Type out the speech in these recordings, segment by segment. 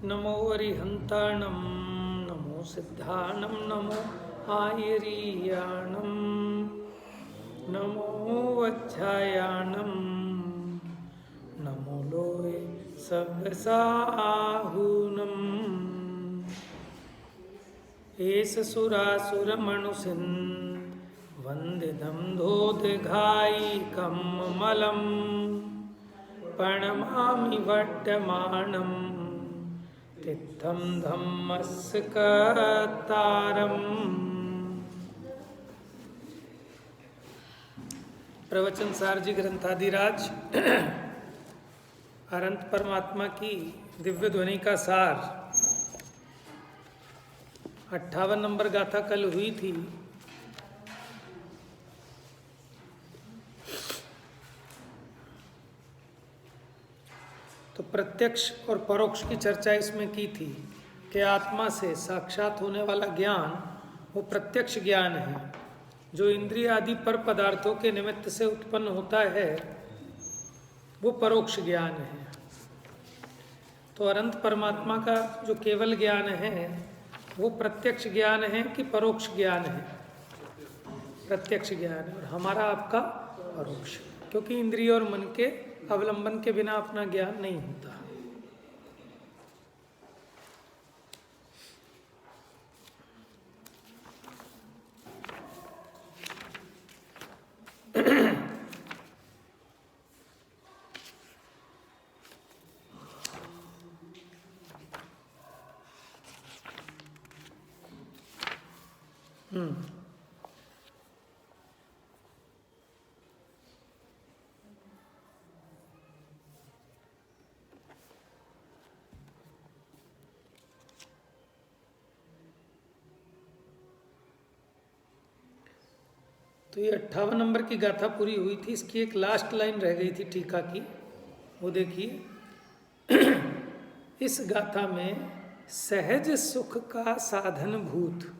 नमो अरिहंताणं नमो सिद्धाणं नमो आयरीयाणं नमो वज्रायाणं नमो लोये सगसाहूनम् एष सुरासुरमणुसिन् वन्दितं धोदघायिकं मलं प्रणमामि वड्डमानं तित्थं धम्मस्य कर्तारम्। प्रवचन सारजी ग्रंथाधिराज अनंत परमात्मा की दिव्य ध्वनि का सार 58 नंबर गाथा कल हुई थी। तो प्रत्यक्ष और परोक्ष की चर्चा इसमें की थी कि आत्मा से साक्षात होने वाला ज्ञान वो प्रत्यक्ष ज्ञान है, जो इंद्रिय आदि पर पदार्थों के निमित्त से उत्पन्न होता है वो परोक्ष ज्ञान है। तो अनंत परमात्मा का जो केवल ज्ञान है वो प्रत्यक्ष ज्ञान है कि परोक्ष ज्ञान है? प्रत्यक्ष ज्ञान है। और हमारा आपका परोक्ष, क्योंकि इंद्रिय और मन के अवलंबन के बिना अपना ज्ञान नहीं होता। तो ये 58 नंबर की गाथा पूरी हुई थी। इसकी एक लास्ट लाइन रह गई थी टीका की, वो देखिए। इस गाथा में सहज सुख का साधन भूत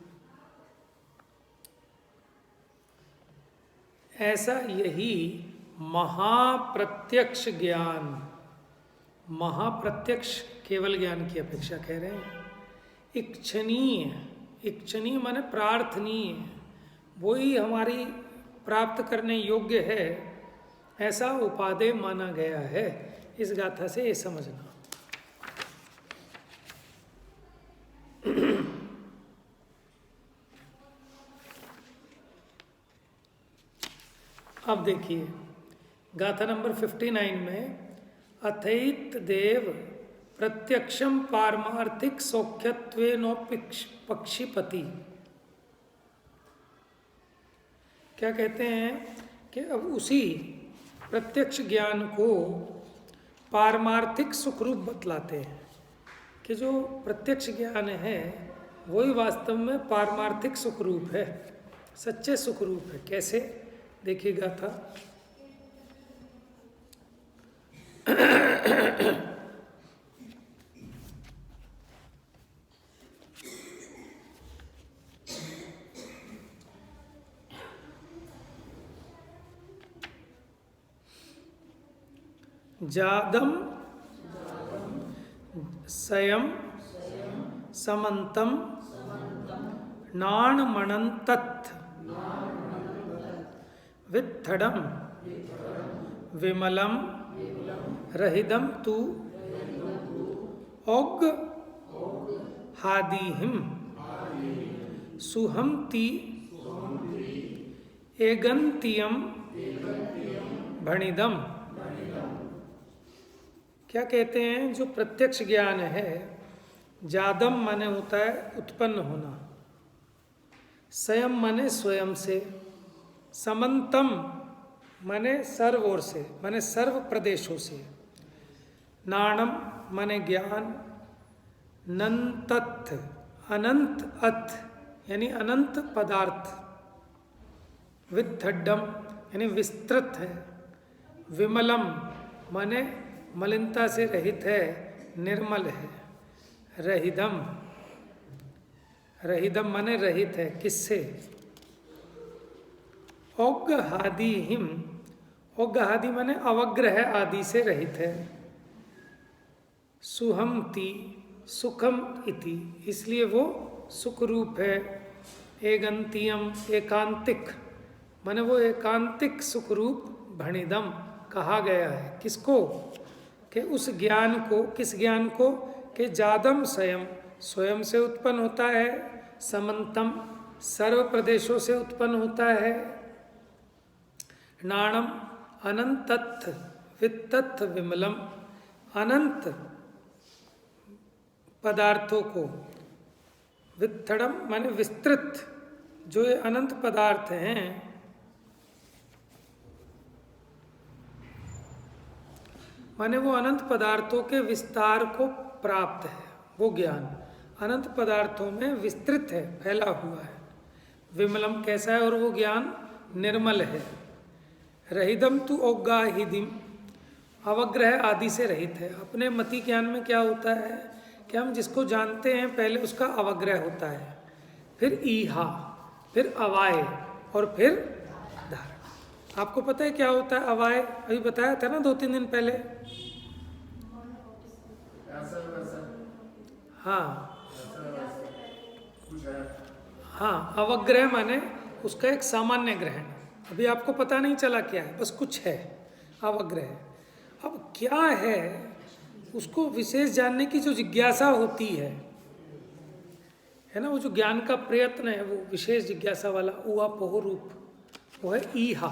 ऐसा यही महाप्रत्यक्ष ज्ञान, महाप्रत्यक्ष केवल ज्ञान की अपेक्षा कह रहे हैं, इच्छनीय, इच्छनीय माने प्रार्थनीय, वही हमारी प्राप्त करने योग्य है, ऐसा उपादेय माना गया है। इस गाथा से ये समझना। अब देखिए गाथा नंबर 59 में अथैत देव प्रत्यक्षम पारमार्थिक सौख्यत्वेनोपक्षिपति, क्या कहते हैं कि अब उसी प्रत्यक्ष ज्ञान को पारमार्थिक सुखरूप बतलाते हैं कि जो प्रत्यक्ष ज्ञान है वही वास्तव में पारमार्थिक सुखरूप है, सच्चे सुखरूप है। कैसे? देखिएगा था जादम सयम समंतम नाणमणंतत् वित्थडम विमलम रहिदम तु औग हादिहिम सुहंति एगंतियम भणिदम। क्या कहते हैं? जो प्रत्यक्ष ज्ञान है, जादम माने होता है उत्पन्न होना, स्वयं माने स्वयं से, समंतम माने सर्व ओर से, माने सर्व प्रदेशों से, नाणम माने ज्ञान, नंतत् अनंत अथ यानी अनंत पदार्थ, वित्थड्डम यानी विस्तृत है, विमलम माने मलिनता से रहित है, निर्मल है, रहिदम, रहिदम माने रहित है, किससे? औग्गहादिहिम, औग्गहादि माने अवग्रह आदि से रहित है, सुहमति सुखम इति, इसलिए वो सुख रूप है। एगंतियम एकांतिक, माने वो एकांतिक सुख रूप भणिदम कहा गया है। किसको? कि उस ज्ञान को, किस ज्ञान को? कि जादम स्वयं, स्वयं से उत्पन्न होता है, समंतम सर्व प्रदेशों से उत्पन्न होता है, नाणम अनंतत्थ वित्तत्थ विमलम, अनंत पदार्थों को, वित्थड़म माने विस्तृत, जो ये अनंत पदार्थ हैं, माने वो अनंत पदार्थों के विस्तार को प्राप्त है। वो ज्ञान अनंत पदार्थों में विस्तृत है, फैला हुआ है। विमलम कैसा है? और वो ज्ञान निर्मल है। रहिदम तु औगाहिदिम, अवग्रह आदि से रहित है। अपने मति ज्ञान में क्या होता है कि हम जिसको जानते हैं पहले उसका अवग्रह होता है, फिर ईहा, फिर अवाय और फिर धारण। आपको पता है क्या होता है अवाय? अभी बताया था ना 2-3 दिन पहले। हाँ, अवग्रह माने उसका एक सामान्य ग्रहण। अभी आपको पता नहीं चला क्या है, बस कुछ है अवग्रह। अब क्या है उसको विशेष जानने की जो जिज्ञासा होती है ना, वो जो ज्ञान का प्रयत्न है, वो विशेष जिज्ञासा वाला ऊहापोह रूप, वो है ईहा।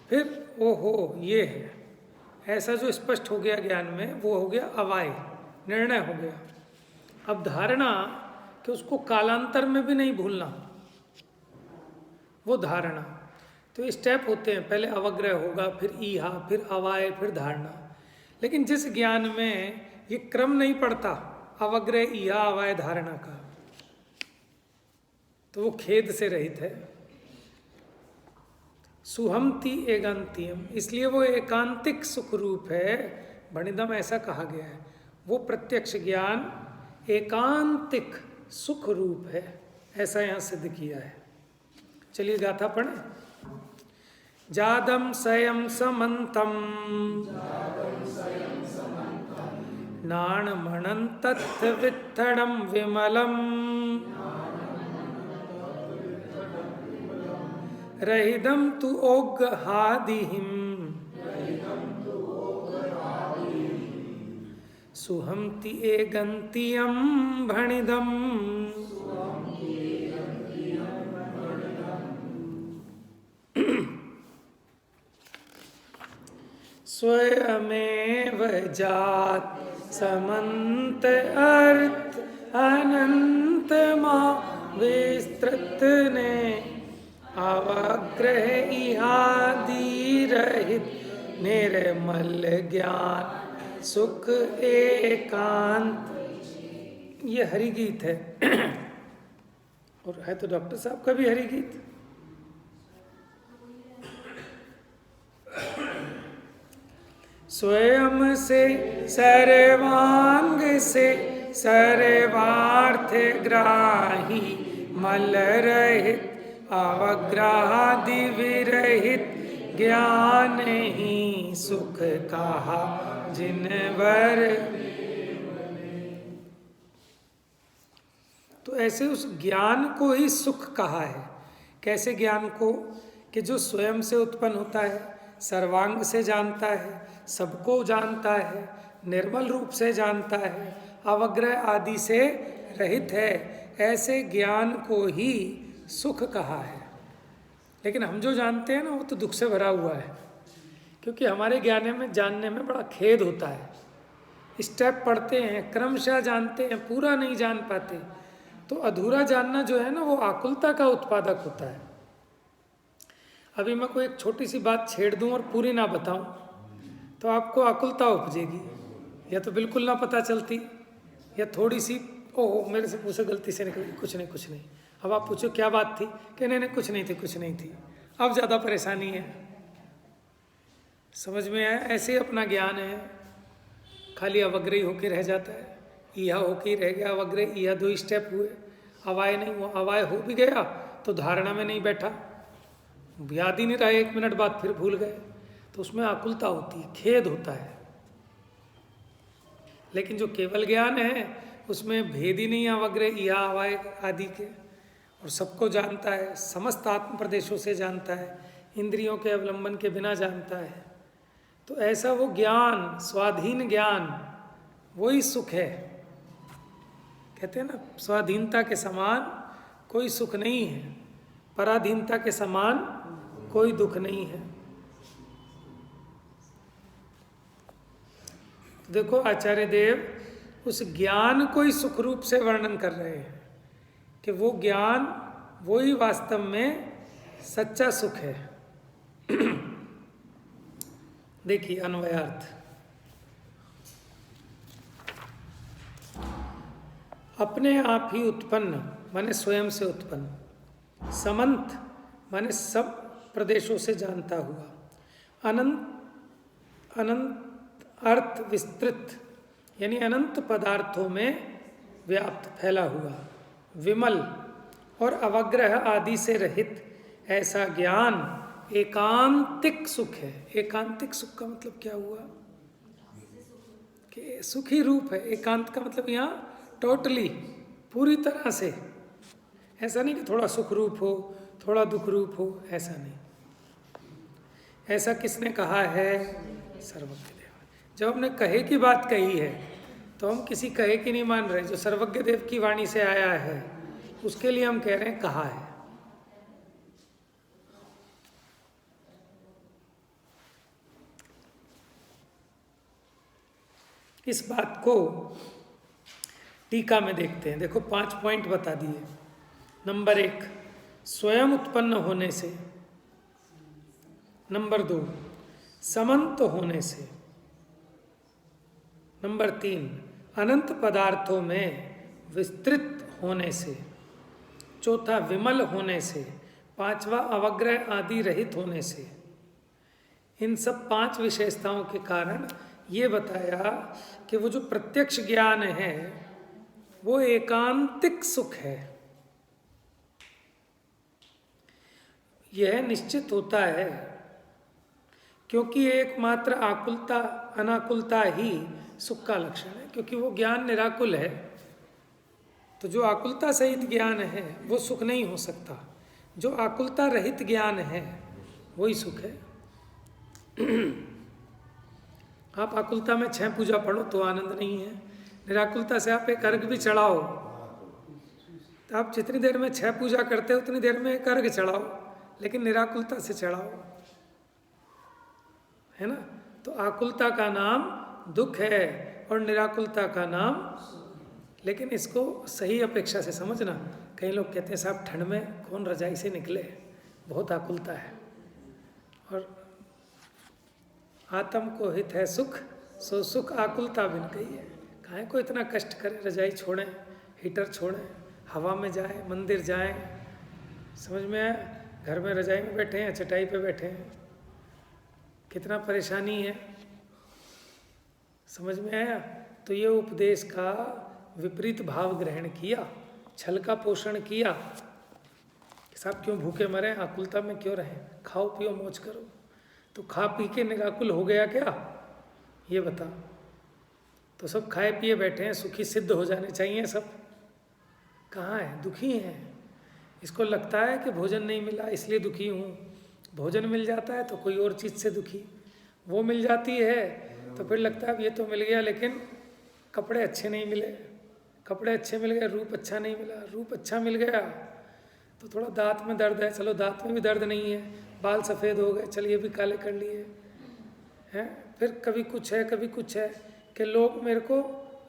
फिर ओहो ये है, ऐसा जो स्पष्ट हो गया ज्ञान में, वो हो गया अवाय, निर्णय हो गया। अब धारणा कि उसको कालांतर में भी नहीं भूलना, वो धारणा। तो स्टेप होते हैं, पहले अवग्रह होगा, फिर ईहा, फिर अवाय, फिर धारणा। लेकिन जिस ज्ञान में ये क्रम नहीं पड़ता, अवग्रह ईहा अवाय धारणा का, तो वो खेद से रहित है। सुहमति एकांतियम, इसलिए वो एकांतिक सुख रूप है। भणिदम ऐसा कहा गया है। वो प्रत्यक्ष ज्ञान एकांतिक सुख रूप है, ऐसा यहाँ सिद्ध किया है। चलिए गाथा पढ़ें। जादम स्वयं समंतम नाणमणंतत्थ वित्थडम विमलम रहिदम तु औगहादिहिम सुहमति एगंतियम भणिदम। स्वयमेव जात समंत अर्थ अनंत मा विस्तृत ने अवग्रह इहादि रहित निर्मल ज्ञान सुख एकांत। ये हरि गीत है और है तो डॉक्टर साहब का भी हरि गीत। स्वयं से सर्वांग से सर्वार्थ ग्राही मल रहित अवग्रहादि विरहित ज्ञान ही सुख कहा जिनवर। तो ऐसे उस ज्ञान को ही सुख कहा है। कैसे ज्ञान को? कि जो स्वयं से उत्पन्न होता है, सर्वांग से जानता है, सबको जानता है, निर्मल रूप से जानता है, अवग्रह आदि से रहित है, ऐसे ज्ञान को ही सुख कहा है। लेकिन हम जो जानते हैं ना, वो तो दुख से भरा हुआ है, क्योंकि हमारे ज्ञान में जानने में बड़ा खेद होता है। स्टेप पढ़ते हैं, क्रमशः जानते हैं, पूरा नहीं जान पाते। तो अधूरा जानना जो है ना, वो आकुलता का उत्पादक होता है। अभी मैं कोई एक छोटी सी बात छेड़ दूं और पूरी ना बताऊं, तो आपको आकुलता उपजेगी। या तो बिल्कुल ना पता चलती, या थोड़ी सी ओहो मेरे से पूछो गलती से निकल, कुछ नहीं। अब आप पूछो क्या बात थी, कि नहीं कुछ नहीं थी। अब ज़्यादा परेशानी है। समझ में आया? ऐसे ही अपना ज्ञान है, खाली अवग्रही होके रह जाता है। ईहा होके रह गया, अवग्रह ईहा 2 स्टेप हुए, अवाय नहीं हुआ। अवाय हो भी गया तो धारणा में नहीं बैठा, याद ही नहीं रहा, 1 मिनट बाद फिर भूल गए। तो उसमें आकुलता होती है, खेद होता है। लेकिन जो केवल ज्ञान है उसमें भेद ही नहीं अवग्र या अवाय आदि के, और सबको जानता है, समस्त आत्म प्रदेशों से जानता है, इंद्रियों के अवलंबन के बिना जानता है। तो ऐसा वो ज्ञान, स्वाधीन ज्ञान, वही सुख है। कहते हैं ना, स्वाधीनता के समान कोई सुख नहीं है, पराधीनता के समान कोई दुख नहीं है। तो देखो आचार्य देव उस ज्ञान को ही सुख रूप से वर्णन कर रहे हैं कि वो ज्ञान वही वास्तव में सच्चा सुख है। देखिए अन्वयार्थ, अपने आप ही उत्पन्न माने स्वयं से उत्पन्न, समंत माने सब प्रदेशों से जानता हुआ, अनंत अनंत अर्थ विस्तृत यानी अनंत पदार्थों में व्याप्त फैला हुआ, विमल और अवग्रह आदि से रहित ऐसा ज्ञान एकांतिक सुख है। एकांतिक सुख का मतलब क्या हुआ कि सुखी रूप है। एकांत का मतलब यहाँ टोटली, पूरी तरह से। ऐसा नहीं कि थोड़ा सुख रूप हो, थोड़ा दुख रूप हो, ऐसा नहीं। ऐसा किसने कहा है? सर्वज्ञ देव। जब हमने कहे की बात कही है तो हम किसी कहे की नहीं मान रहे, जो सर्वज्ञ देव की वाणी से आया है उसके लिए हम कह रहे हैं कहा है। इस बात को टीका में देखते हैं। देखो 5 पॉइंट बता दिए। नंबर 1, स्वयं उत्पन्न होने से। नंबर 2, समंत होने से। नंबर 3, अनंत पदार्थों में विस्तृत होने से। चौथा, विमल होने से। 5वां, अवग्रह आदि रहित होने से। इन सब 5 विशेषताओं के कारण ये बताया कि वो जो प्रत्यक्ष ज्ञान है वो एकांतिक सुख है। यह निश्चित होता है क्योंकि एकमात्र आकुलता अनाकुलता ही सुख का लक्षण है। क्योंकि वो ज्ञान निराकुल है, तो जो आकुलता सहित ज्ञान है वो सुख नहीं हो सकता। जो आकुलता रहित ज्ञान है वही सुख है। आप आकुलता में 6 पूजा पढ़ो तो आनंद नहीं है। निराकुलता से आप एक अर्घ भी चढ़ाओ तो आप जितनी देर में 6 पूजा करते हो उतनी देर में एक अर्घ चढ़ाओ, लेकिन निराकुलता से चढ़ाओ, है ना। तो आकुलता का नाम दुख है और निराकुलता का नाम, लेकिन इसको सही अपेक्षा से समझना। कई लोग कहते हैं साहब ठंड में कौन रजाई से निकले, बहुत आकुलता है। और आत्म को हित है सुख, सो सुख आकुलता बिन कही है। काहे को इतना कष्ट करें, रजाई छोड़ें, हीटर छोड़ें, हवा में जाएं, मंदिर जाएं। समझ में आया? घर में रजाई में बैठे हैं, चटाई पे बैठे हैं, कितना परेशानी है। समझ में आया? तो ये उपदेश का विपरीत भाव ग्रहण किया, छल का पोषण किया। साहब क्यों भूखे मरे, आकुलता में क्यों रहें, खाओ पियो मौज करो। तो खा पी के निराकुल हो गया क्या, ये बता। तो सब खाए पिए बैठे हैं, सुखी सिद्ध हो जाने चाहिए सब। कहाँ है, दुखी हैं। इसको लगता है कि भोजन नहीं मिला इसलिए दुखी हूँ। भोजन मिल जाता है तो कोई और चीज़ से दुखी, वो मिल जाती है तो फिर लगता है अब ये तो मिल गया लेकिन कपड़े अच्छे नहीं मिले, कपड़े अच्छे मिल गए, रूप अच्छा नहीं मिला, रूप अच्छा मिल गया तो थोड़ा दांत में दर्द है, चलो दांत में भी दर्द नहीं है। बाल सफ़ेद हो गए, चलिए भी काले कर लिए हैं। फिर कभी कुछ है कभी कुछ है कि लोग मेरे को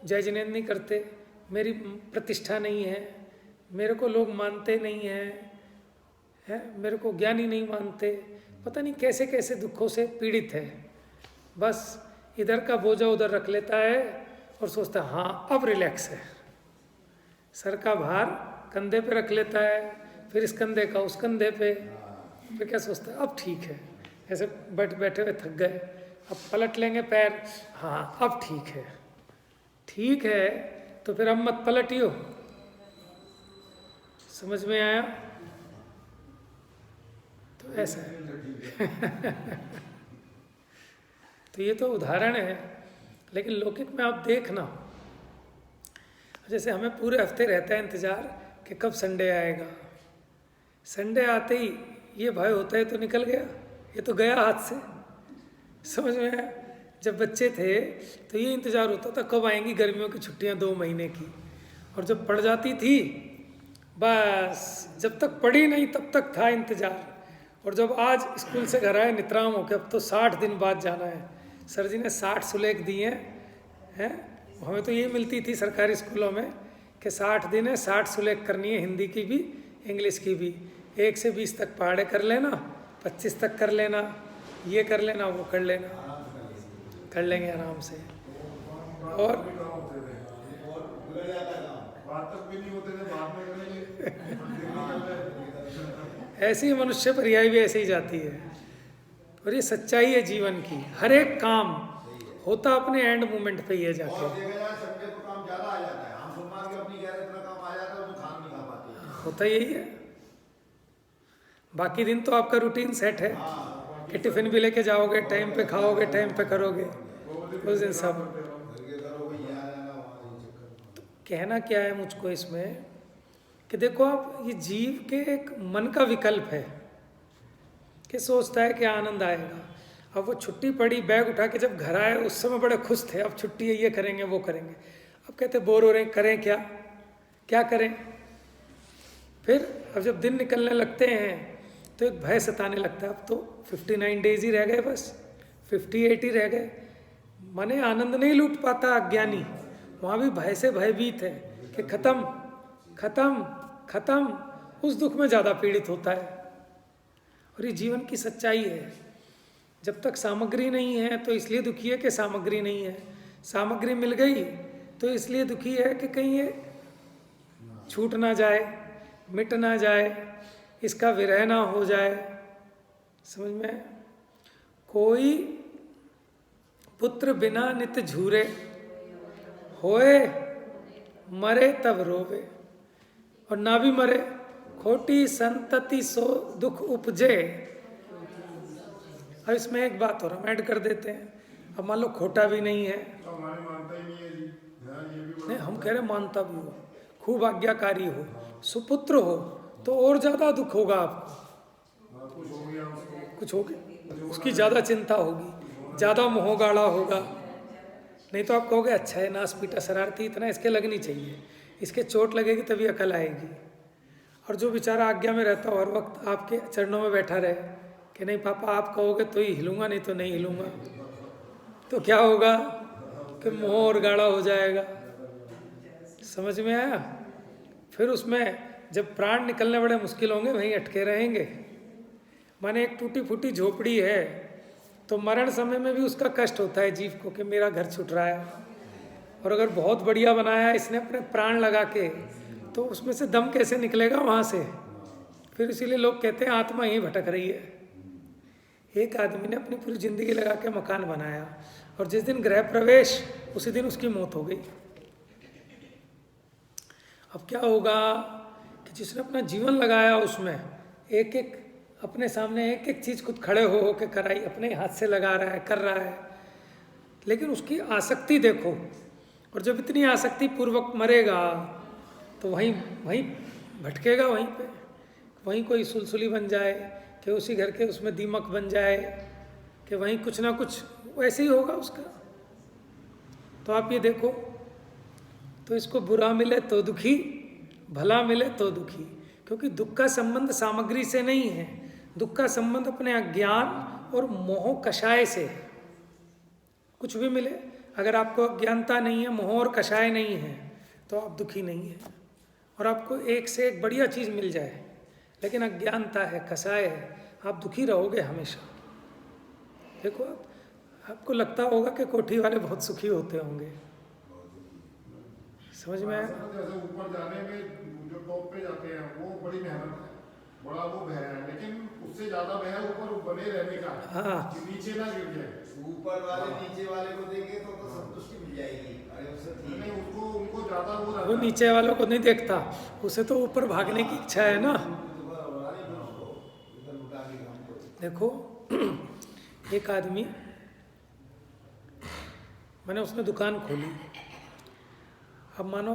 जय जिनेंद्र नहीं करते, मेरी प्रतिष्ठा नहीं है, मेरे को लोग मानते नहीं हैं, मेरे को ज्ञानी नहीं मानते। पता नहीं कैसे कैसे दुखों से पीड़ित है। बस इधर का बोझा उधर रख लेता है और सोचता है हाँ अब रिलैक्स है। सर का भार कंधे पे रख लेता है, फिर इस कंधे का उस कंधे पे, फिर क्या सोचता है अब ठीक है। ऐसे बैठे हुए थक गए, अब पलट लेंगे पैर, हाँ अब ठीक है। ठीक है तो फिर अब मत पलटियो। समझ में आया? तो ऐसा है। तो ये तो उदाहरण है। लेकिन लौकिक में आप देखना, जैसे हमें पूरे हफ्ते रहता है इंतज़ार कि कब संडे आएगा। संडे आते ही ये भय होता है तो निकल गया, ये तो गया हाथ से। समझ में आया? जब बच्चे थे तो ये इंतज़ार होता था कब आएंगी गर्मियों की छुट्टियां 2 महीने की, और जब पड़ जाती थी बस जब तक पड़ी नहीं तब तक था इंतज़ार। और जब आज स्कूल से घर आए नितराम होकर, अब तो 60 दिन बाद जाना है, सर जी ने 60 सुलेख दिए हैं। हमें तो ये मिलती थी सरकारी स्कूलों में कि 60 दिन है, 60 सुलेख करनी है, हिंदी की भी इंग्लिश की भी। 1 से 20 तक पहाड़े कर लेना, 25 तक कर लेना, ये कर लेना, वो कर लेना, कर लेंगे आराम से। और ऐसे ही मनुष्य पर रियाई भी ऐसे ही जाती है। और ये सच्चाई है जीवन की, हर एक काम होता अपने एंड मोमेंट पे ही है जाके। होता यही है। बाकी दिन तो आपका रूटीन सेट है कि टिफिन भी लेके जाओगे, टाइम पे खाओगे, टाइम पे करोगे, उस दिन सब। तो कहना क्या है मुझको इसमें कि देखो आप, ये जीव के एक मन का विकल्प है कि सोचता है कि आनंद आएगा। अब वो छुट्टी पड़ी, बैग उठा के जब घर आए उस समय बड़े खुश थे, अब छुट्टी है, ये करेंगे वो करेंगे। अब कहते बोर हो रहे हैं, करें क्या, क्या करें। फिर अब जब दिन निकलने लगते हैं तो एक भय सताने लगता है, अब तो 59 डेज ही रह गए, बस 58 ही रह गए। मने आनंद नहीं लूट पाता अज्ञानी, वहाँ भी भय से भयभीत है कि खत्म खत्म खत्म, उस दुख में ज़्यादा पीड़ित होता है। और ये जीवन की सच्चाई है। जब तक सामग्री नहीं है तो इसलिए दुखी है कि सामग्री नहीं है, सामग्री मिल गई तो इसलिए दुखी है कि कहीं ये छूट ना जाए, मिट ना जाए, इसका विरह ना हो जाए। समझ में? कोई पुत्र बिना नित झूरे, होए मरे तब रोवे, और ना भी मरे खोटी संतति सो दुख उपजे। अब इसमें एक बात और हम ऐड कर देते हैं, अब मान लो खोटा भी नहीं है, नहीं हम कह रहे मानता भी हो, खूब आज्ञाकारी हो, सुपुत्र हो, तो और ज़्यादा दुख होगा आपको, कुछ होगी, उसकी ज़्यादा चिंता होगी, ज़्यादा मोहगाड़ा होगा। नहीं तो आप कहोगे अच्छा है, नास पीटा शरारती, इतना इसके लगनी चाहिए, इसके चोट लगेगी तभी अकल आएगी। और जो बेचारा आज्ञा में रहता हो, हर वक्त आपके चरणों में बैठा रहे कि नहीं पापा आप कहोगे तो ही हिलूंगा, नहीं तो नहीं हिलूंगा, तो क्या होगा कि मोह और गाढ़ा हो जाएगा। समझ में आया? फिर उसमें जब प्राण निकलने बड़े मुश्किल होंगे, वहीं अटके रहेंगे। माने एक टूटी फूटी झोपड़ी है तो मरण समय में भी उसका कष्ट होता है जीव को कि मेरा घर छूट रहा है। और अगर बहुत बढ़िया बनाया इसने अपने प्राण लगा के, तो उसमें से दम कैसे निकलेगा वहाँ से। फिर इसीलिए लोग कहते हैं आत्मा यहीं भटक रही है। एक आदमी ने अपनी पूरी जिंदगी लगा के मकान बनाया, और जिस दिन गृह प्रवेश उसी दिन उसकी मौत हो गई। अब क्या होगा कि जिसने अपना जीवन लगाया उसमें, एक एक अपने सामने एक एक चीज़ खुद खड़े हो के कराई, अपने हाथ से लगा रहा है, कर रहा है, लेकिन उसकी आसक्ति देखो। और जब इतनी आसक्ति पूर्वक मरेगा तो वहीं वहीं भटकेगा, वहीं पे, वहीं कोई सुलसुली बन जाए कि उसी घर के उसमें दीमक बन जाए कि वहीं कुछ ना कुछ वैसे ही होगा उसका। तो आप ये देखो, तो इसको बुरा मिले तो दुखी, भला मिले तो दुखी, क्योंकि दुख का संबंध सामग्री से नहीं है, दुख का संबंध अपने अज्ञान और मोह कषाय से है। कुछ भी मिले, अगर आपको अज्ञानता नहीं है, मोह और कषाय नहीं है, तो आप दुखी नहीं है। और आपको एक से एक बढ़िया चीज़ मिल जाए, लेकिन अज्ञानता है, कषाय है, आप दुखी रहोगे हमेशा। देखो आपको लगता होगा कि कोठी वाले बहुत सुखी होते होंगे, समझ में आया? जैसे ऊपर जाने में जो टॉप पे जाते हैं वो बड़ी मेहनत है, बड़ा वो भय है, लेकिन उससे ज्यादा भय ऊपर बने रहने का है। हाँ, कि नीचे ना गिर जाए। ऊपर वाले नीचे वाले को देंगे तो संतुष्टि मिल जाएगी। अरे उससे ठीक नहीं, उसको उनको ज्यादा वो नीचे वालों को नहीं देखता, उसे तो ऊपर भागने की इच्छा है ना। देखो एक आदमी मैंने उसने दुकान खोली। अब मानो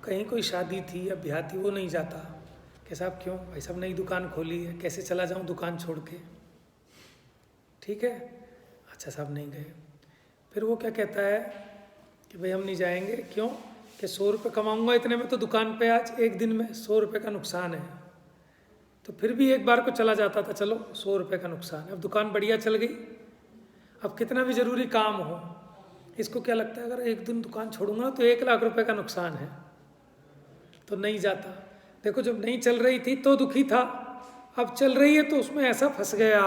कहीं कोई शादी थी या ब्याह थी, वो नहीं जाता कि साहब क्यों भाई साहब नई दुकान खोली है, कैसे चला जाऊं दुकान छोड़ के, ठीक है, अच्छा साहब नहीं गए। फिर वो क्या कहता है कि भाई हम नहीं जाएंगे, क्यों कि 100 रुपये कमाऊंगा इतने में तो दुकान पे आज एक दिन में 100 रुपये का नुकसान है। तो फिर भी एक बार को चला जाता था, चलो 100 रुपये का नुकसान है, अब दुकान बढ़िया चल गई। अब कितना भी ज़रूरी काम हो, इसको क्या लगता है अगर एक दिन दुकान छोड़ूंगा तो 1 लाख रुपए का नुकसान है, तो नहीं जाता। देखो जब नहीं चल रही थी तो दुखी था, अब चल रही है तो उसमें ऐसा फंस गया,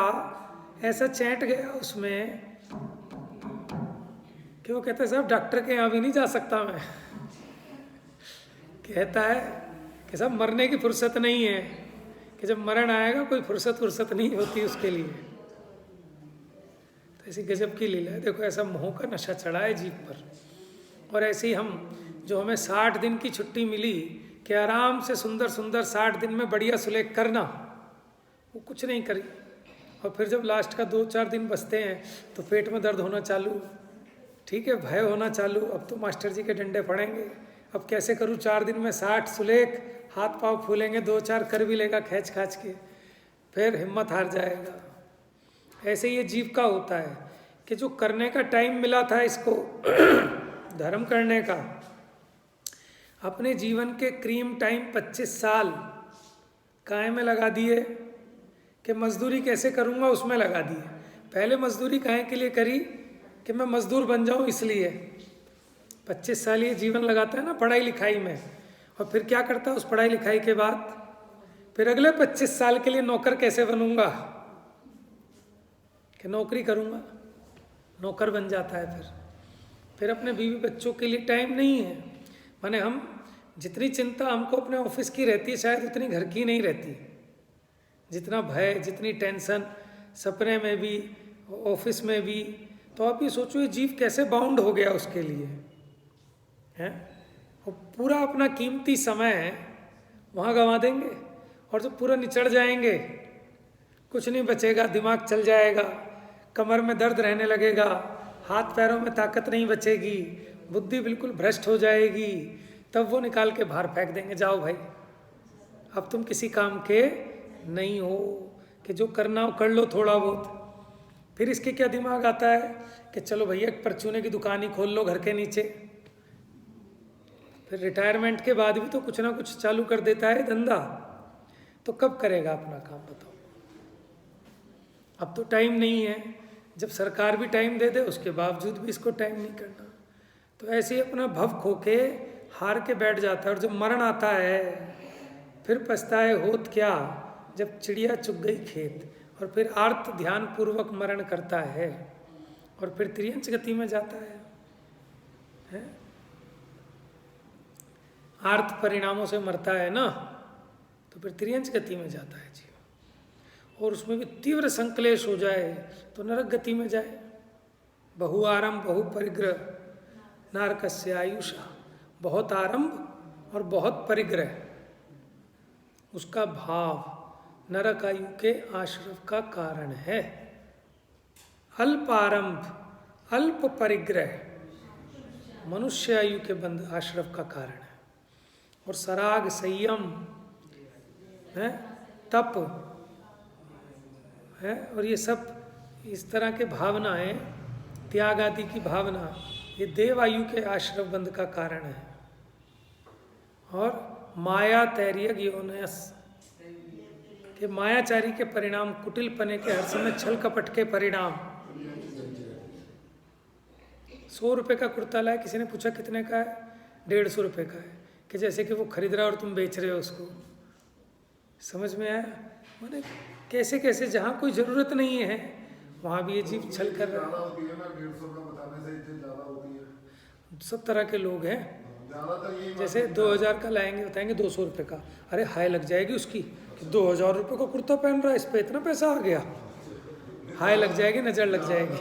ऐसा चैंट गया उसमें कि वो कहता है साहब डॉक्टर के यहाँ भी नहीं जा सकता मैं। कहता है कि साहब मरने की फुर्सत नहीं है, कि जब मरण आएगा कोई फुर्सत नहीं होती उसके लिए। तो ऐसी गजब की लीला है। देखो ऐसा मोह का नशा चढ़ा है जीव पर। और ऐसे ही हम जो हमें 60 दिन की छुट्टी मिली कि आराम से सुंदर सुंदर 60 दिन में बढ़िया सुलेख करना, वो कुछ नहीं करी। और फिर जब लास्ट का 2-4 दिन बचते हैं तो पेट में दर्द होना चालू, ठीक है, भय होना चालू, अब तो मास्टर जी के डंडे पड़ेंगे, अब कैसे करूँ 4 दिन में 60 सुलेख, हाथ पाँव फूलेंगे, 2-4 कर भी लेगा खींच खाच के, फिर हिम्मत हार जाएगा। ऐसे ये जीव का होता है कि जो करने का टाइम मिला था इसको धर्म करने का, अपने जीवन के क्रीम टाइम 25 साल काय में लगा दिए कि मजदूरी कैसे करूँगा उसमें लगा दिए। पहले मजदूरी काहे के लिए करी कि मैं मजदूर बन जाऊँ, इसलिए 25 साल ये जीवन लगाता है ना पढ़ाई लिखाई में। और फिर क्या करता है उस पढ़ाई लिखाई के बाद, फिर अगले 25 साल के लिए नौकर कैसे बनूंगा, कि नौकरी करूंगा, नौकर बन जाता है। फिर अपने बीवी बच्चों के लिए टाइम नहीं है। माने हम जितनी चिंता हमको अपने ऑफिस की रहती है शायद उतनी घर की नहीं रहती। जितना भय, जितनी टेंशन सपने में भी ऑफिस में भी, तो आप ये सोचो ये जीव कैसे बाउंड हो गया उसके लिए है। और पूरा अपना कीमती समय वहाँ गंवा देंगे, और जब पूरा निचड़ जाएंगे कुछ नहीं बचेगा, दिमाग चल जाएगा, कमर में दर्द रहने लगेगा, हाथ पैरों में ताकत नहीं बचेगी, बुद्धि बिल्कुल भ्रष्ट हो जाएगी, तब वो निकाल के बाहर फेंक देंगे, जाओ भाई अब तुम किसी काम के नहीं हो, कि जो करना हो कर लो थोड़ा बहुत। फिर इसके क्या दिमाग आता है कि चलो भैया परचूने की दुकान ही खोल लो घर के नीचे। फिर रिटायरमेंट के बाद भी तो कुछ ना कुछ चालू कर देता है धंधा, तो कब करेगा अपना काम बताओ। अब तो टाइम नहीं है, जब सरकार भी टाइम दे दे उसके बावजूद भी इसको टाइम नहीं करना। तो ऐसे ही अपना भव खो के हार के बैठ जाता है। और जब मरण आता है फिर पछताए होत क्या, जब चिड़िया चुग गई खेत। और फिर आर्त ध्यान पूर्वक मरण करता है और फिर त्रियंच गति में जाता है? आर्त परिणामों से मरता है ना, तो फिर त्रियंच गति में जाता है जीव। और उसमें भी तीव्र संक्लेश हो जाए तो नरक गति में जाए। बहु आरंभ बहु परिग्रह नारकस्य आयुषा, बहुत आरंभ और बहुत परिग्रह, उसका भाव नरक आयु के आश्रव का कारण है। अल्प आरंभ अल्प परिग्रह मनुष्य आयु के बंध आश्रव का कारण है। और सराग संयम है, तप है, और ये सब इस तरह के भावनाएं, त्याग आदि की भावना, ये देव आयु के आश्रव बंध का कारण है। और माया तैर्यग योनयस, कि मायाचारी के परिणाम, कुटिल पने के, हर समय छल कपट के परिणाम। 100 रुपये का कुर्ता लाया, किसी ने पूछा कितने का है, 150 रुपये का है, कि जैसे कि वो खरीद रहा है और तुम बेच रहे हो उसको। समझ में आया? माने कैसे कैसे जहाँ कोई ज़रूरत नहीं है वहाँ भी ये जीव छल कर रहा है। 150 का बताने से इतनी ज़्यादा होती है। सब तरह के लोग हैं। जैसे 2000 का लाएंगे, बताएंगे 200 रुपये का, अरे हाय लग जाएगी उसकी कि 2000 रुपये का कुर्ता पहन रहा है, इस पर इतना पैसा आ गया, हाय लग जाएगी, नज़र लग जाएगी।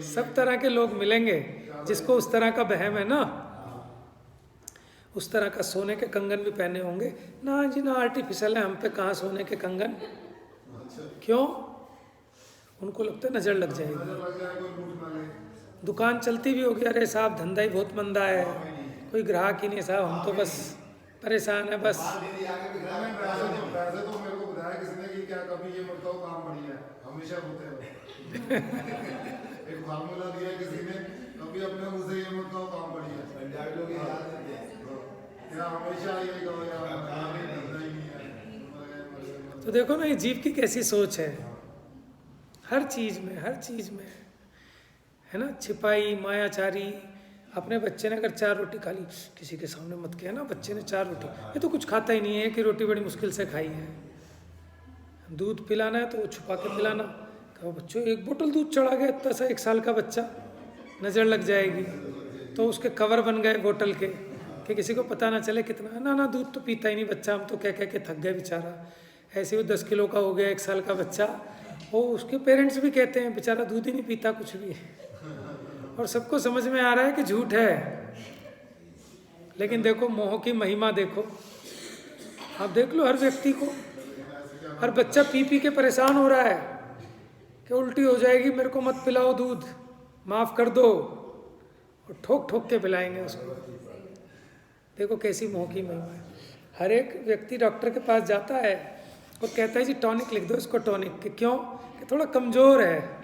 सब तरह के लोग मिलेंगे। जिसको उस तरह का बहम है ना, उस तरह का सोने के कंगन भी पहने होंगे ना जी, ना आर्टिफिशियल है, हम पे कहाँ सोने के कंगन। क्यों? क्यों? उनको लगता है नजर लग जाएगी। नजर लग जाए, कोई लूट ना ले। दुकान चलती भी होगी, अरे साहब धंधा ही बहुत मंदा है, कोई ग्राहक ही नहीं साहब, हम तो बस परेशान है बस। दीदी आगे भी मैंने वैसे तो मेरे को बताया किसी ने कि क्या कभी ये मत कहो काम बढ़िया है, हमेशा होते रहो। एक फार्मूला दिया किसी ने, कभी अपने मुंह से ये मत कहो काम बढ़िया है। पंजाबी लोग ये याद देते हैं। क्या हमेशा ये कहो यार काम ही धंधा ही नहीं है। तो देखो ना ये जीव की कैसी सोच है, हर चीज में, हर चीज में है ना, छिपाई, मायाचारी। अपने बच्चे ने अगर 4 रोटी खा ली, किसी के सामने मत कहना बच्चे ने 4 रोटी, ये तो कुछ खाता ही नहीं है कि रोटी बड़ी मुश्किल से खाई है। दूध पिलाना है तो वो छुपा के पिलाना, कहो बच्चों 1 बोतल दूध चढ़ा गया, इतना सा 1 साल का बच्चा, नज़र लग जाएगी। तो उसके कवर बन गए बोतल के कि किसी को पता ना चले कितना, ना दूध तो पीता ही नहीं बच्चा, हम तो कह कह के थक गए बेचारा। ऐसे वो 10 किलो का हो गया 1 साल का बच्चा, वो उसके पेरेंट्स भी कहते हैं बेचारा दूध ही नहीं पीता कुछ भी, और सबको समझ में आ रहा है कि झूठ है। लेकिन देखो मोह की महिमा देखो, आप देख लो हर व्यक्ति को, हर बच्चा पी पी के परेशान हो रहा है कि उल्टी हो जाएगी, मेरे को मत पिलाओ दूध, माफ़ कर दो, और ठोक ठोक के पिलाएंगे उसको। देखो कैसी मोह की महिमा है। हर एक व्यक्ति डॉक्टर के पास जाता है और कहता है जी टॉनिक लिख दो इसको, टॉनिक कि क्यों, कि थोड़ा कमज़ोर है।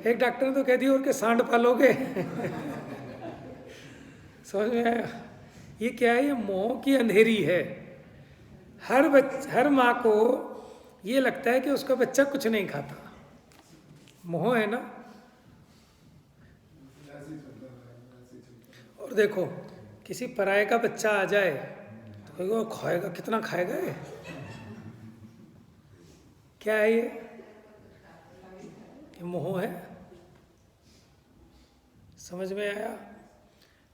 एक डॉक्टर ने तो कह दिया और के सांड पालोगे। समझ में आया? ये क्या है? ये मोह की अंधेरी है। हर माँ को ये लगता है कि उसका बच्चा कुछ नहीं खाता, मोह है ना। और देखो किसी पराये का बच्चा आ जाए तो कहेगा खाएगा, कितना खाएगा ये, क्या है ये मोह है। समझ में आया?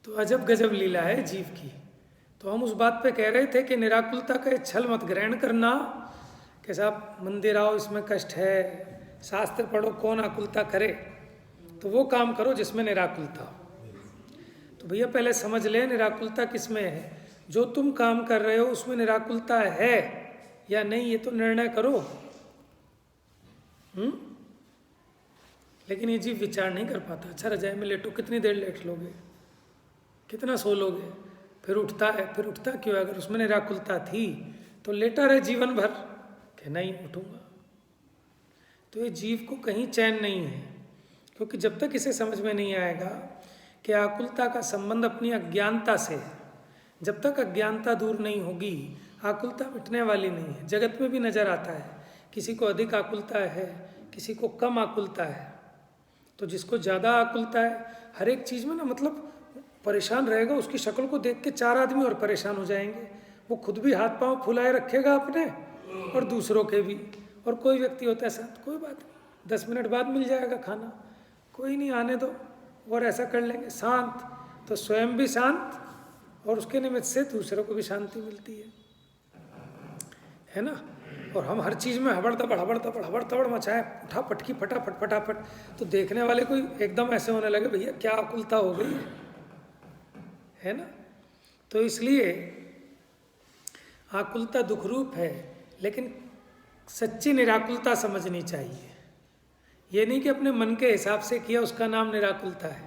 तो अजब गजब लीला है जीव की। तो हम उस बात पे कह रहे थे कि निराकुलता का छल मत ग्रहण करना कि साहब मंदिर आओ इसमें कष्ट है, शास्त्र पढ़ो, कौन आकुलता करे, तो वो काम करो जिसमें निराकुलता हो। तो भैया पहले समझ ले निराकुलता किसमें है, जो तुम काम कर रहे हो उसमें निराकुलता है या नहीं, ये तो निर्णय करो। लेकिन ये जीव विचार नहीं कर पाता। अच्छा रजाई में लेटो, कितनी देर लेट लोगे, कितना सो लोगे, फिर उठता है, फिर उठता क्यों? अगर उसमें निराकुलता थी तो लेटा रहे जीवन भर कि नहीं उठूंगा। तो ये जीव को कहीं चैन नहीं है, क्योंकि जब तक इसे समझ में नहीं आएगा कि आकुलता का संबंध अपनी अज्ञानता से है, जब तक अज्ञानता दूर नहीं होगी आकुलता मिटने वाली नहीं है। जगत में भी नजर आता है, किसी को अधिक आकुलता है, किसी को कम आकुलता है। तो जिसको ज़्यादा आकुलता है हर एक चीज़ में ना, मतलब परेशान रहेगा, उसकी शक्ल को देख के 4 आदमी और परेशान हो जाएंगे। वो खुद भी हाथ पांव फुलाए रखेगा अपने और दूसरों के भी। और कोई व्यक्ति होता है शांत, कोई बात नहीं, 10 मिनट बाद मिल जाएगा खाना, कोई नहीं आने दो, और ऐसा कर लेंगे शांत। तो स्वयं भी शांत और उसके निमित्त से दूसरों को भी शांति मिलती है ना। और हम हर चीज़ में हबड़ तबड़ मचाएं, उठा पटकी फटाफट फटाफट, तो देखने वाले को एकदम ऐसे होने लगे भैया क्या आकुलता हो गई है ना। तो इसलिए आकुलता दुख रूप है, लेकिन सच्ची निराकुलता समझनी चाहिए। ये नहीं कि अपने मन के हिसाब से किया उसका नाम निराकुलता है।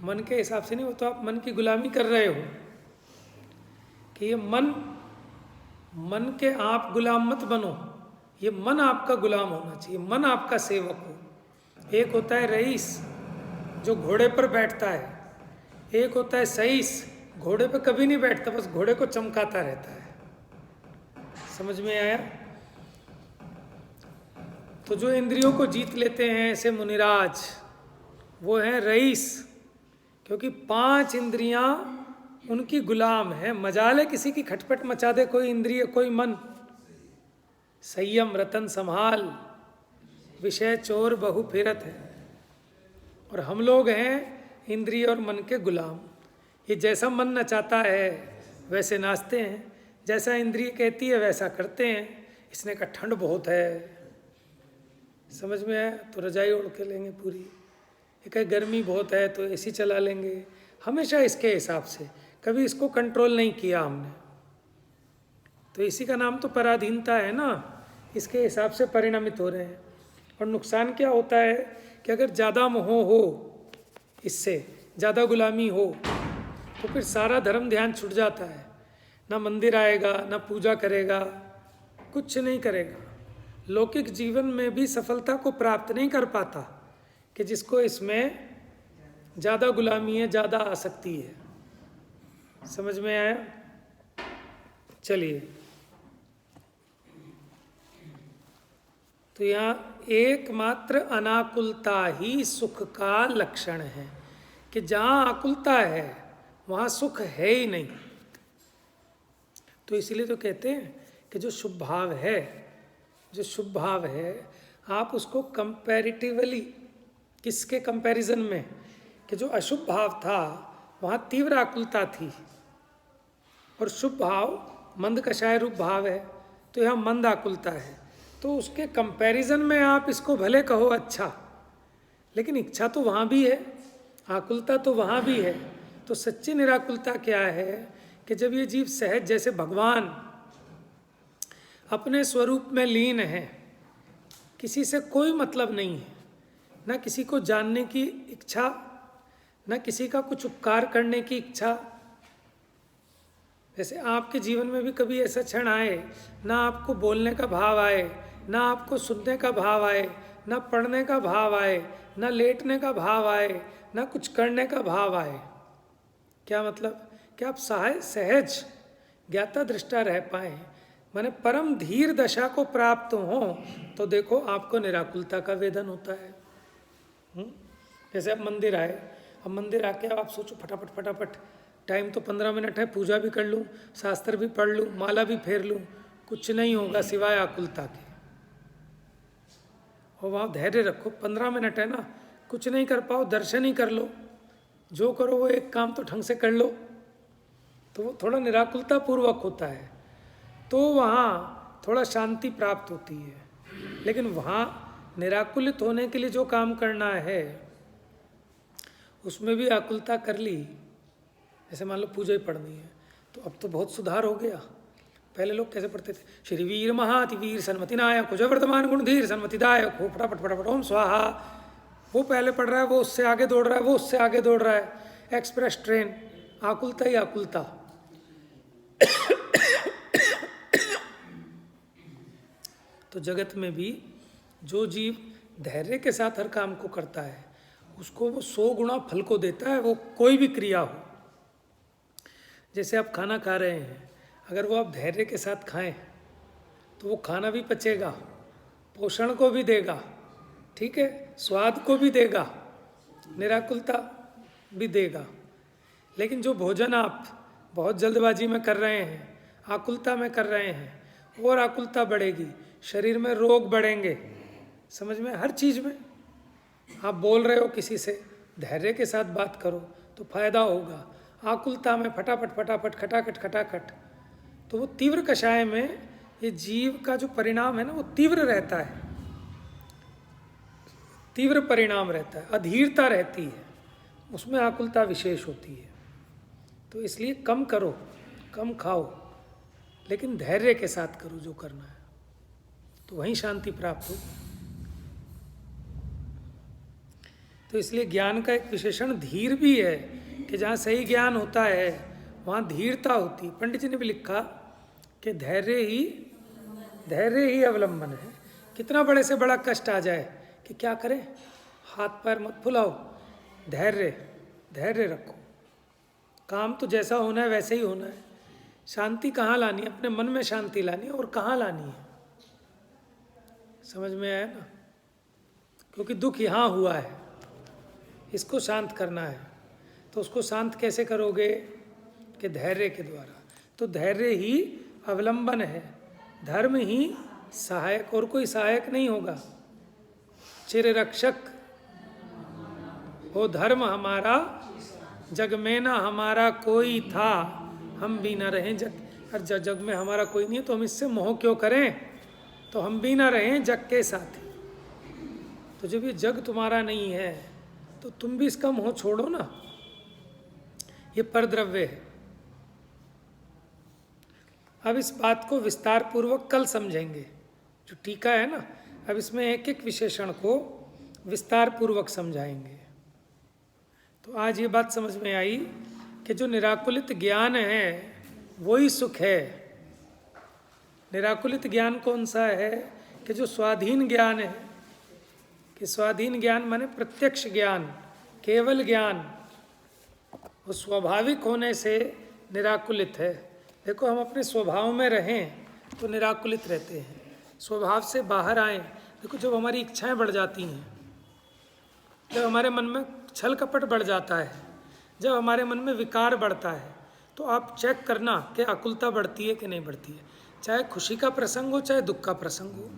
मन के हिसाब से नहीं, वो तो आप मन की गुलामी कर रहे हो कि ये मन के आप गुलाम मत बनो, ये मन आपका गुलाम होना चाहिए, मन आपका सेवक हो। एक होता है रईस जो घोड़े पर बैठता है, एक होता है सईस, घोड़े पर कभी नहीं बैठता, बस घोड़े को चमकाता रहता है। समझ में आया? तो जो इंद्रियों को जीत लेते हैं ऐसे मुनिराज, वो हैं रईस, क्योंकि 5 इंद्रियां उनकी गुलाम है। मजाल है किसी की खटपट मचा दे कोई इंद्रिय, कोई मन। संयम रतन संभाल, विषय चोर बहु फिरत है। और हम लोग हैं इंद्रिय और मन के गुलाम। ये जैसा मन नचाता है वैसे नाचते हैं, जैसा इंद्रिय कहती है वैसा करते हैं। इसने कहा ठंड बहुत है, समझ में आया, तो रजाई ओढ़ के लेंगे पूरी। ये कहे गर्मी बहुत है तो एसी चला लेंगे, हमेशा इसके हिसाब से, कभी इसको कंट्रोल नहीं किया हमने। तो इसी का नाम तो पराधीनता है ना, इसके हिसाब से परिणमित हो रहे हैं। और नुकसान क्या होता है कि अगर ज़्यादा मोह हो, इससे ज़्यादा गुलामी हो, तो फिर सारा धर्म ध्यान छूट जाता है। ना मंदिर आएगा, ना पूजा करेगा, कुछ नहीं करेगा। लौकिक जीवन में भी सफलता को प्राप्त नहीं कर पाता कि जिसको इसमें ज़्यादा गुलामी है, ज़्यादा आसक्ति है। समझ में आया? चलिए, तो यहाँ एकमात्र अनाकुलता ही सुख का लक्षण है कि जहाँ आकुलता है वहाँ सुख है ही नहीं। तो इसलिए तो कहते हैं कि जो शुभ भाव है, जो शुभ भाव है, आप उसको कंपैरेटिवली, किसके कंपैरिजन में, कि जो अशुभ भाव था वहाँ तीव्र आकुलता थी और शुभ भाव मंद कषाय रूप भाव है, तो यहाँ मंद आकुलता है। तो उसके कंपैरिजन में आप इसको भले कहो अच्छा, लेकिन इच्छा तो वहाँ भी है, आकुलता तो वहाँ भी है। तो सच्ची निराकुलता क्या है कि जब ये जीव सहज, जैसे भगवान अपने स्वरूप में लीन है, किसी से कोई मतलब नहीं है, ना किसी को जानने की इच्छा, ना किसी का कुछ उपकार करने की इच्छा। जैसे आपके जीवन में भी कभी ऐसा क्षण आए, ना आपको बोलने का भाव आए, ना आपको सुनने का भाव आए, ना पढ़ने का भाव आए, ना लेटने का भाव आए, ना कुछ करने का भाव आए। क्या मतलब? कि आप सहज ज्ञाता दृष्टा रह पाए, माने परम धीर दशा को प्राप्त हो, तो देखो आपको निराकुलता का वेदन होता है। जैसे आप मंदिर आए, अब मंदिर आके आप सोचो फटाफट फटाफट, टाइम तो 15 मिनट है, पूजा भी कर लूँ, शास्त्र भी पढ़ लूँ, माला भी फेर लूँ, कुछ नहीं होगा सिवाय आकुलता के। और वहाँ धैर्य रखो, 15 मिनट है ना, कुछ नहीं कर पाओ, दर्शन ही कर लो, जो करो वो एक काम तो ढंग से कर लो, तो वो थोड़ा निराकुलता पूर्वक होता है, तो वहाँ थोड़ा शांति प्राप्त होती है। लेकिन वहाँ निराकुलित होने के लिए जो काम करना है उसमें भी आकुलता कर ली, जैसे मान लो पूजा ही पढ़नी है, तो अब तो बहुत सुधार हो गया। पहले लोग कैसे पढ़ते थे? श्री वीर महाति वीर सन्मति नायक, जय वर्तमान गुणधीर सन्मतिदायक हो, फटाफट फटाफट ओम स्वाहा। वो पहले पढ़ रहा है, वो उससे आगे दौड़ रहा है, वो उससे आगे दौड़ रहा है, एक्सप्रेस ट्रेन, आकुलता ही आकुलता। तो जगत में भी जो जीव धैर्य के साथ हर काम को करता है, उसको वो 100 गुना फल को देता है, वो कोई भी क्रिया हो। जैसे आप खाना खा रहे हैं, अगर वो आप धैर्य के साथ खाएं तो वो खाना भी पचेगा, पोषण को भी देगा, ठीक है, स्वाद को भी देगा, निराकुलता भी देगा। लेकिन जो भोजन आप बहुत जल्दबाजी में कर रहे हैं, आकुलता में कर रहे हैं, और आकुलता बढ़ेगी, शरीर में रोग बढ़ेंगे, समझ में, हर चीज़ में। आप बोल रहे हो किसी से, धैर्य के साथ बात करो तो फायदा होगा। आकुलता में फटाफट फटाफट खटाखट खटाखट, तो वो तीव्र कषाय में ये जीव का जो परिणाम है ना, वो तीव्र रहता है, तीव्र परिणाम रहता है, अधीरता रहती है, उसमें आकुलता विशेष होती है। तो इसलिए कम करो, कम खाओ, लेकिन धैर्य के साथ करो जो करना है, तो वहीं शांति प्राप्त हो। तो इसलिए ज्ञान का एक विशेषण धीर भी है, कि जहाँ सही ज्ञान होता है वहाँ धीरता होती है। पंडित जी ने भी लिखा कि धैर्य ही अवलंबन है। कितना बड़े से बड़ा कष्ट आ जाए कि क्या करें, हाथ पैर मत फुलाओ, धैर्य रखो, काम तो जैसा होना है वैसे ही होना है। शांति कहाँ लानी है? अपने मन में शांति लानी है, और कहाँ लानी है, समझ में आया ना? क्योंकि दुख यहाँ हुआ है, इसको शांत करना है, तो उसको शांत कैसे करोगे? कि धैर्य के द्वारा। तो धैर्य ही अवलंबन है, धर्म ही सहायक, और कोई सहायक नहीं होगा। चिर रक्षक हो धर्म हमारा, जग में ना हमारा कोई था, हम भी ना रहें जग। और जग में हमारा कोई नहीं है तो हम इससे मोह क्यों करें? तो हम भी ना रहें जग के साथ। तो जब ये जग तुम्हारा नहीं है तो तुम भी इसका मोह छोड़ो ना, ये परद्रव्य है। अब इस बात को विस्तार पूर्वक कल समझेंगे। जो टीका है ना, अब इसमें एक एक विशेषण को विस्तार पूर्वक समझाएंगे। तो आज ये बात समझ में आई कि जो निराकुलित ज्ञान है वही सुख है। निराकुलित ज्ञान कौन सा है? कि जो स्वाधीन ज्ञान है, कि स्वाधीन ज्ञान माने प्रत्यक्ष ज्ञान, केवल ज्ञान, वो स्वाभाविक होने से निराकुलित है। देखो, हम अपने स्वभाव में रहें तो निराकुलित रहते हैं, स्वभाव से बाहर आएं। देखो, जब हमारी इच्छाएं बढ़ जाती हैं, जब हमारे मन में छल कपट बढ़ जाता है, जब हमारे मन में विकार बढ़ता है, तो आप चेक करना कि आकुलता बढ़ती है कि नहीं बढ़ती है। चाहे खुशी का प्रसंग हो, चाहे दुख का प्रसंग हो,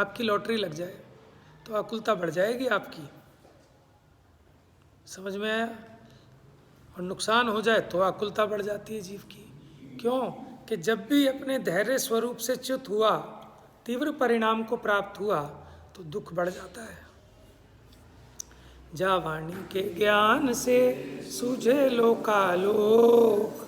आपकी लॉटरी लग जाए तो आकुलता बढ़ जाएगी आपकी। समझ में आया? और नुकसान हो जाए तो आकुलता बढ़ जाती है जीव की। क्यों? कि जब भी अपने धैर्य स्वरूप से च्युत हुआ, तीव्र परिणाम को प्राप्त हुआ, तो दुख बढ़ जाता है। जा वाणी के ज्ञान से सूझे लोकालोक,